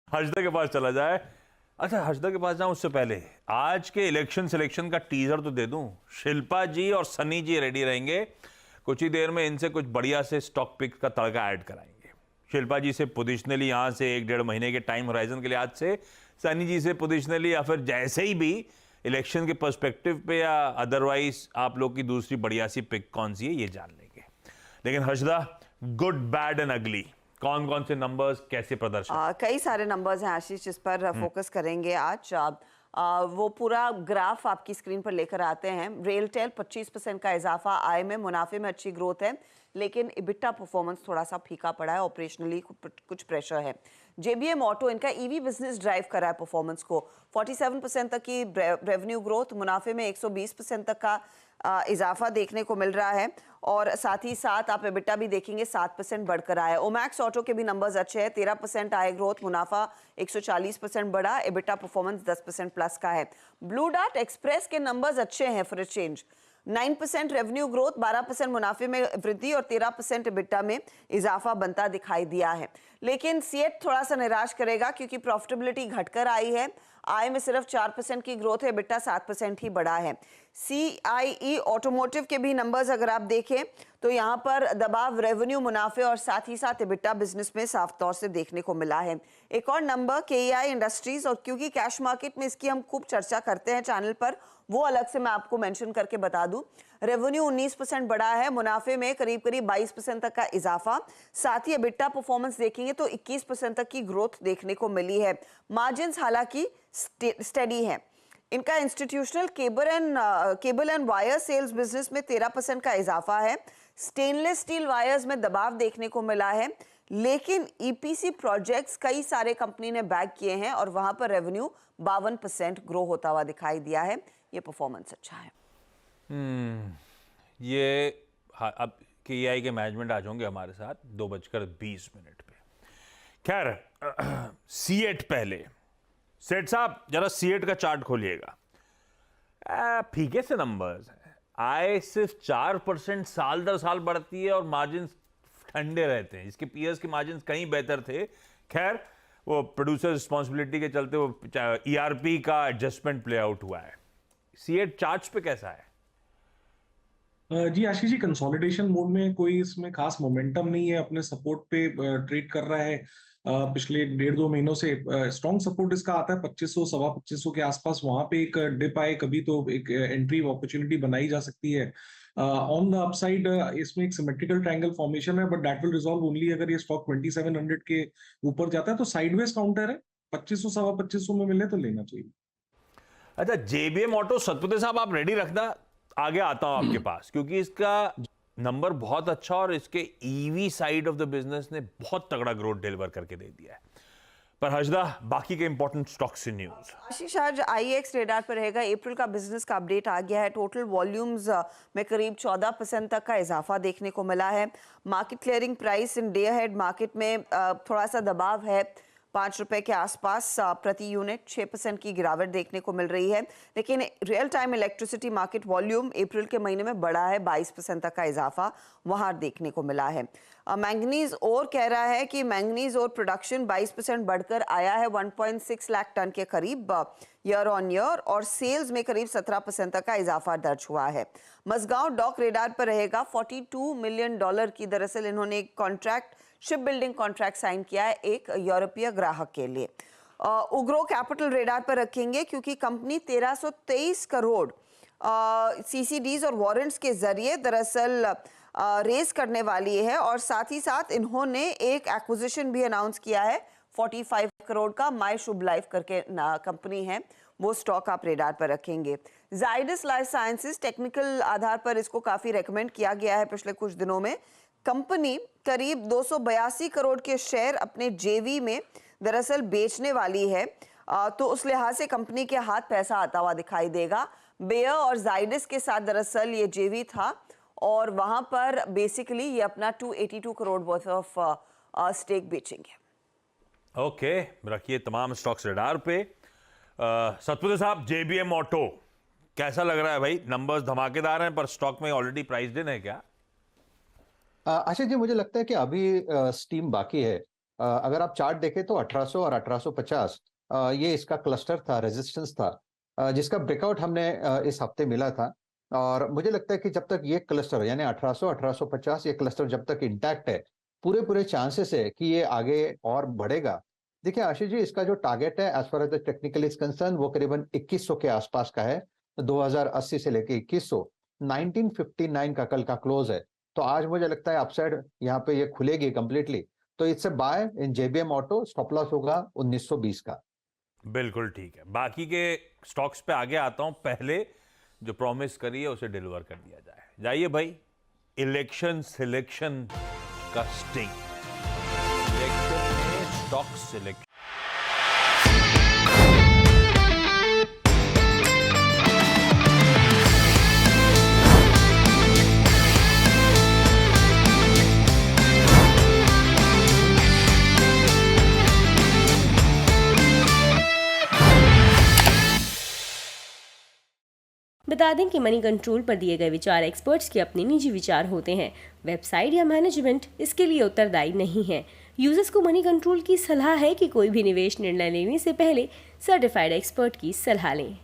हर्षदा के पास चला जाए। अच्छा, हर्षदा के पास जाऊं उससे पहले आज के इलेक्शन सिलेक्शन का टीजर तो दे दूं। शिल्पा जी और सनी जी रेडी रहेंगे, कुछ ही देर में इनसे कुछ बढ़िया से स्टॉक पिक का तड़का ऐड कराएंगे। शिल्पा जी से पोजिशनली यहां से 1-1.5 महीने के टाइम होराइजन के लिए आज से, सनी जी से पोजिशनली या फिर जैसे ही भी इलेक्शन के पर्सपेक्टिव पे या अदरवाइज आप लोग की दूसरी बढ़िया सी पिक कौन सी है ये जान लेंगे। लेकिन हर्षदा, गुड बैड एंड अगली, कौन कौन से नंबर्स, कैसे प्रदर्शन? कई सारे नंबर्स हैं आशीष, जिस पर फोकस करेंगे आज। वो पूरा ग्राफ आपकी स्क्रीन पर लेकर आते हैं। रेलटेल 25% का इजाफा, आय में मुनाफे में अच्छी ग्रोथ है, लेकिन इबिटा परफॉर्मेंस थोड़ा सा फीका पड़ा है, ऑपरेशनली कुछ प्रेशर है। जेबीएम ऑटो, इनका ईवी बिजनेस ड्राइव कर रहा है परफॉर्मेंस को। 47% तक की रेवेन्यू ग्रोथ, मुनाफे में 120% तक का इजाफा देखने को मिल रहा है, और साथ ही साथ आप एबिटा भी देखेंगे 7% बढ़कर आया है। ओमैक्स ऑटो के भी नंबर्स अच्छे हैं, 13% आय ग्रोथ, मुनाफा 140% बढ़ा, एबिटा परफॉर्मेंस 10% प्लस का है। ब्लू डार्ट एक्सप्रेस के नंबर्स अच्छे हैं for a change, 9% revenue growth, 12% मुनाफे में वृद्धि और 13% एबिटा में इजाफा बनता दिखाई दिया है। लेकिन सीएट थोड़ा सा निराश करेगा, क्योंकि प्रॉफिटेबिलिटी घटकर आई है, आय में सिर्फ 4% की ग्रोथ है, एबिटा 7% ही बढ़ा है। सीआईई ऑटोमोटिव के भी नंबर्स अगर आप देखें तो यहाँ पर दबाव रेवेन्यू, मुनाफे और साथ ही साथ एबिटा बिजनेस में साफ तौर से देखने को मिला है। एक और नंबर केईआई इंडस्ट्रीज, और क्योंकि कैश मार्केट में इसकी हम खूब चर्चा करते हैं चैनल पर, वो अलग से मैं आपको मेंशन करके बता दूं। रेवेन्यू 19% बढ़ा है, मुनाफे में करीब करीब 22% तक का इजाफा, साथ ही एबिटा परफॉर्मेंस देखेंगे तो 21% तक की ग्रोथ देखने को मिली है। मार्जिन्स हालांकि स्टेडी है। इनका institutional cable and wire sales business में 13% का इजाफा है। स्टेनलेस स्टील वायर्स में दबाव देखने को मिला है, लेकिन ईपीसी प्रोजेक्ट्स कई सारे कंपनी ने बैक किए हैं और वहां पर रेवेन्यू 52% ग्रो होता हुआ दिखाई दिया है। ये परफॉर्मेंस अच्छा है। ये हाँ, अब केआई के मैनेजमेंट आ जाओगे हमारे साथ 2:20 पे। खैर, सीएट पहले। सेठ साहब, जरा सीएट का चार्ट खोलिएगा। फीके से नंबर्स हैं, आय सिर्फ 4% साल दर साल बढ़ती है और मार्जिन ठंडे रहते हैं। इसके पीएस के मार्जिन कहीं बेहतर थे। खैर, वो प्रोड्यूसर रिस्पॉन्सिबिलिटी के चलते वो ईआरपी का एडजस्टमेंट प्ले आउट हुआ है। सीएट चार्ट्स पे कैसा है? जी आशीष जी, कंसोलिडेशन मोड में कोई इसमें खास मोमेंटम नहीं है, अपने सपोर्ट पे ट्रेड कर रहा है। पिछले 1.5-2 महीनों से स्ट्रॉन्ग सपोर्ट इसका आता है 2500 सवा 2500 के आसपास। वहां पे एक डिप आए कभी तो एक एंट्री अपॉर्चुनिटी बनाई जा सकती है। ऑन द अपसाइड इसमें एक सिमेट्रिकल ट्रायंगल फॉर्मेशन है, but that will resolve only अगर ये स्टॉक 2700 के ऊपर जाता है। तो साइडवेज काउंटर है, 2500 सवा 2500 में मिले तो लेना चाहिए। अच्छा, जेबीएम ऑटो, सतपुते साहब आप रेडी रखना, आगे आता हूं आपके पास, क्योंकि इसका नंबर बहुत अच्छा और इसके EV side of the business ने बहुत तगड़ा ग्रोथ डिलीवर करके दे दिया है। पर हर्षदा, बाकी के इंपॉर्टेंट स्टॉक्स से न्यूज। आशीष, आज आईएक्स रेडार पर रहेगा। अप्रैल का बिजनेस का अपडेट आ गया है। टोटल वॉल्यूम्स में करीब 14% तक का इजाफा देखने को मिला है। Market clearing price in day ahead market में थोड़ा सा दबाव है, 5 रुपए के आसपास प्रति यूनिट, 6% की गिरावट देखने को मिल रही है। लेकिन real time electricity market volume April के महीने में बढ़ा है, 22% तक का इजाफा वहां देखने को मिला है। मैंगनीज और कह रहा है कि मैंगनीज और प्रोडक्शन 22% बढ़कर आया है 1.6 लाख टन के करीब ईयर ऑन ईयर, और सेल्स में करीब 17% तक का इजाफा दर्ज हुआ है। मसगांव डॉक रेडार पर रहेगा। $42 मिलियन की दरअसल इन्होंने एक contract, ship building contract sign किया है एक यूरोपीय ग्राहक के लिए। उग्रो कैपिटल रेडार पर रखेंगे, क्योंकि कंपनी 1323 करोड़ सीसीडीज और वारंट्स के जरिए दरअसल रेज करने वाली है, और साथ ही साथ इन्होंने एक एक्विजिशन भी अनाउंस किया है 45 करोड़ का। माय शुभ लाइफ करके कंपनी है, वो स्टॉक आप रेडार पर रखेंगे। जाइडस लाइफ साइंसेज, टेक्निकल आधार पर इसको काफी रेकमेंड किया गया है पिछले कुछ दिनों में। कंपनी करीब 282 करोड़ के शेयर अपने जेवी में दरअसल बेचने वाली है, तो उस लिहाज से कंपनी के हाथ पैसा आता हुआ दिखाई देगा। बेयर और जाइडस के साथ दरअसल ये जेवी था, और वहां पर बेसिकली ये अपना 282 करोड़ वर्थ ऑफ स्टेक बेचेंगे। ओके, रखिए तमाम स्टॉक्स रेडार पे। सतपुते साहब, जेबीएम ऑटो कैसा लग रहा है भाई? नंबर्स धमाकेदार हैं, पर स्टॉक में ऑलरेडी प्राइस्ड इन है क्या? आशीष जी, मुझे लगता है कि अभी स्टीम बाकी है। अगर आप चार्ट देखें तो 1800 और 1850 ये इसका क्लस्टर था, रेजिस्टेंस था, जिसका ब्रेकआउट हमने इस हफ्ते मिला था। और मुझे लगता है कि जब तक ये क्लस्टर यानी 1800 1850 ये क्लस्टर जब तक इंटैक्ट है, पूरे पूरे चांसेस है कि ये आगे और बढ़ेगा। देखिए आशीष जी, इसका जो टारगेट है as far as the technical is concern वो करीबन 2100 के आसपास का है। 2080 से लेके 2100, 1959 का कल का क्लोज है। तो आज मुझे लगता है अपसाइड यहाँ पे ये खुलेगी कंप्लीटली। तो it's a buy in JBM auto, stop loss होगा 1920 का। बिल्कुल ठीक है, बाकी के स्टॉक्स पे आगे आता हूं, पहले जो प्रॉमिस करी है उसे डिलीवर कर दिया जाए। जाइए भाई, इलेक्शन सिलेक्शन का स्टिंग, इलेक्शन में स्टॉक सिलेक्शन। बता दें कि मनी कंट्रोल पर दिए गए विचार एक्सपर्ट्स के अपने निजी विचार होते हैं। वेबसाइट या मैनेजमेंट इसके लिए उत्तरदायी नहीं है। यूजर्स को मनी कंट्रोल की सलाह है कि कोई भी निवेश निर्णय लेने से पहले सर्टिफाइड एक्सपर्ट की सलाह लें।